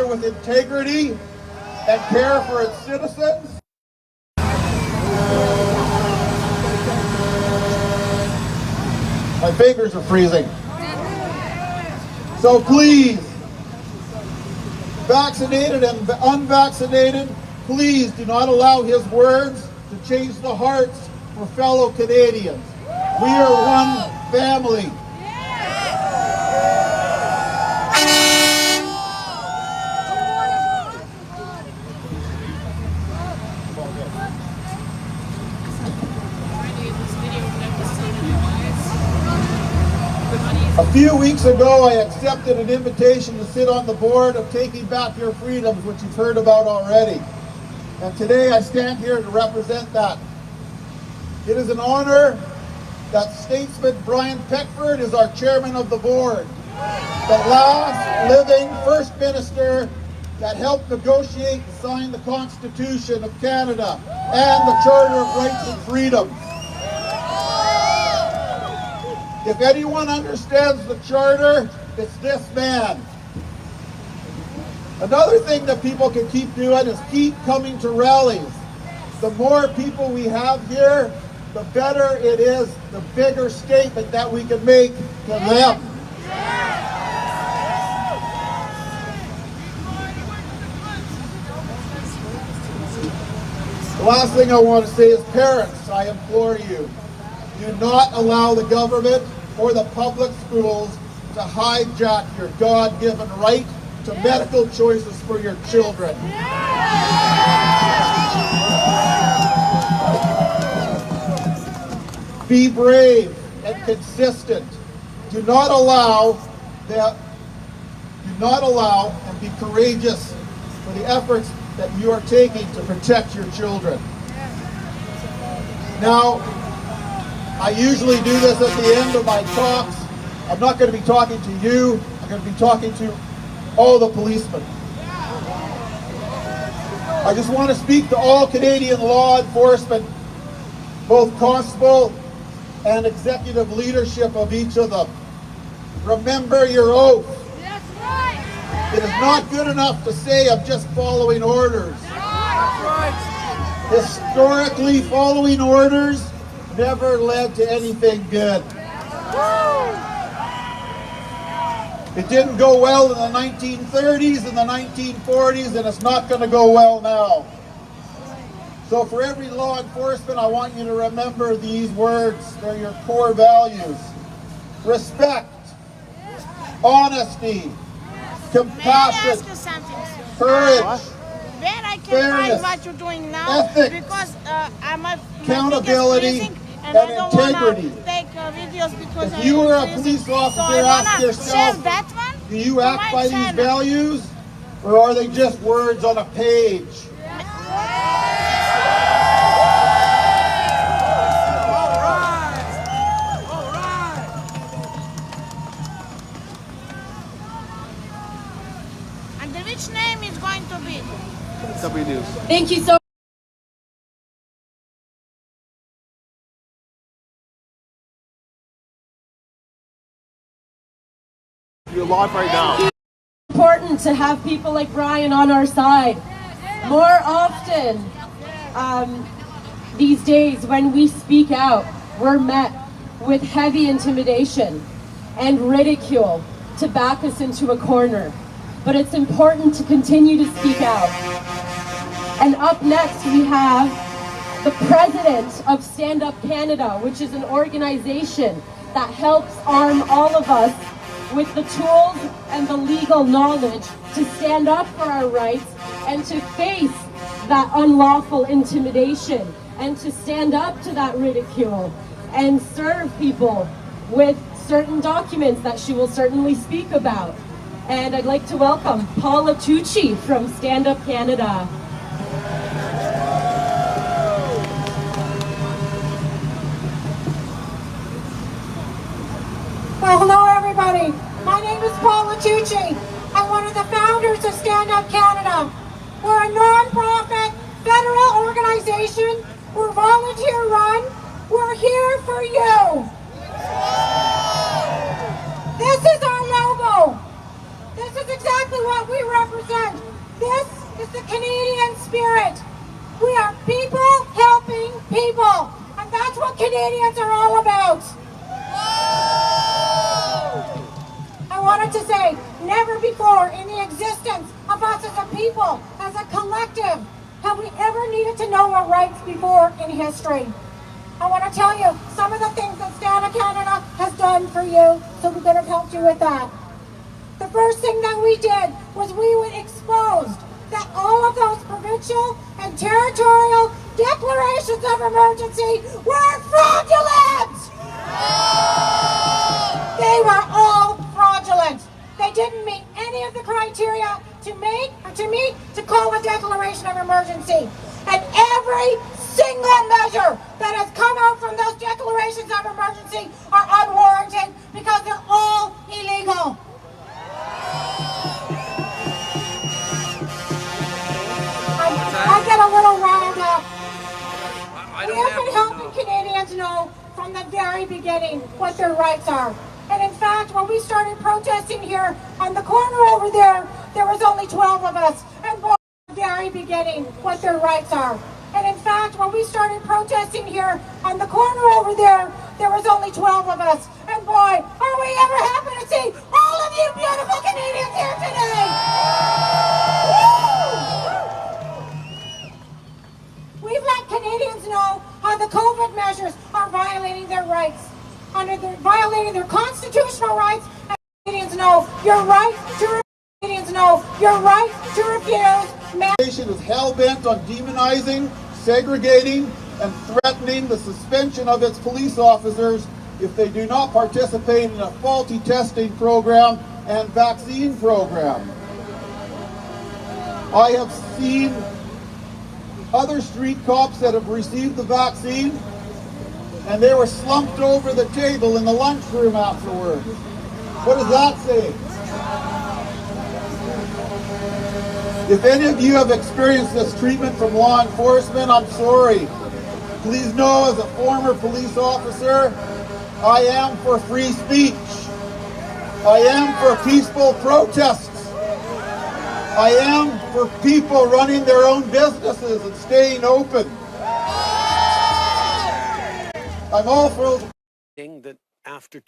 with integrity and care for its citizens. My fingers are freezing. So please, vaccinated and unvaccinated, please do not allow his words to change the hearts for fellow Canadians. We are one family. A few weeks ago, I accepted an invitation to sit on the board of Taking Back Your Freedoms, which you've heard about already. And today I stand here to represent that. It is an honor that statesman Brian Peckford is our chairman of the board, the last living First Minister that helped negotiate and sign the Constitution of Canada and the Charter of Rights and Freedoms. If anyone understands the Charter, it's this man. Another thing that people can keep doing is keep coming to rallies. The more people we have here, the better it is, the bigger statement that we can make to them. The last thing I want to say is, parents, I implore you, do not allow the government or the public schools to hijack your God-given right to medical choices for your children. Be brave and consistent. Do not allow and be courageous for the efforts that you are taking to protect your children. Now, I usually do this at the end of my talks. I'm not going to be talking to you. I'm going to be talking to all the policemen. I just want to speak to all Canadian law enforcement, both constable and executive leadership of each of them. Remember your oath. That's right. It is not good enough to say I'm just following orders. That's right. Historically, following orders never led to anything good. It didn't go well in the 1930s and the 1940s, and it's not going to go well now. So for every law enforcement, I want you to remember these words. They're your core values. Respect, honesty, compassion, courage, where I can fairness, find what you're doing now, ethics, because accountability, and I don't integrity. want to take videos because If you were a police officer, ask share yourself, that one do you act by these channel. values, or are they just words on a page? And which name is going to be? W News. Thank you so much. You're live right now. It's important to have people like Brian on our side. More often, these days when we speak out, we're met with heavy intimidation and ridicule to back us into a corner. But it's important to continue to speak out. And up next we have the president of Stand Up Canada, which is an organization that helps arm all of us with the tools and the legal knowledge to stand up for our rights and to face that unlawful intimidation and to stand up to that ridicule and serve people with certain documents that she will certainly speak about. And I'd like to welcome Paula Tucci from Stand Up Canada. Well, hello everybody. My name is Paula Tucci. I'm one of the founders of Stand Up Canada. We're a non-profit federal organization. We're volunteer run. We're here for you. This is our logo. This is exactly what we represent. is the Canadian spirit. We are people helping people. And that's what Canadians are all about. I wanted to say, never before in the existence of us as a people, as a collective, have we ever needed to know our rights before in history. I want to tell you some of the things that Stand Up Canada has done for you, so we're going to help you with that. The first thing that we did was we exposed that all of those provincial and territorial declarations of emergency were fraudulent! They were all fraudulent. They didn't meet any of the criteria to call a declaration of emergency. And every single measure that has come out from those declarations of emergency are unwarranted because they're all illegal. I get a little riled up. We have been helping Canadians know from the very beginning what their rights are. And in fact, when we started protesting here on the corner over there, there was only 12 of us. And boy, from the very beginning, what their rights are. And in fact, when we started protesting here on the corner over there, there was only 12 of us. And boy, are we ever happy to see all of you beautiful Canadians here today! We've let Canadians know how the COVID measures are violating their rights, violating their constitutional rights. And Canadians know your right to Canadians know your right to refuse. The nation is hell-bent on demonizing, segregating, and threatening the suspension of its police officers if they do not participate in a faulty testing program and vaccine program. I have seen other street cops that have received the vaccine, and they were slumped over the table in the lunchroom afterwards. What does that say? If any of you have experienced this treatment from law enforcement, I'm sorry. Please know, as a former police officer, I am for free speech. I am for peaceful protests. I am for people running their own businesses and staying open. I'm all for that after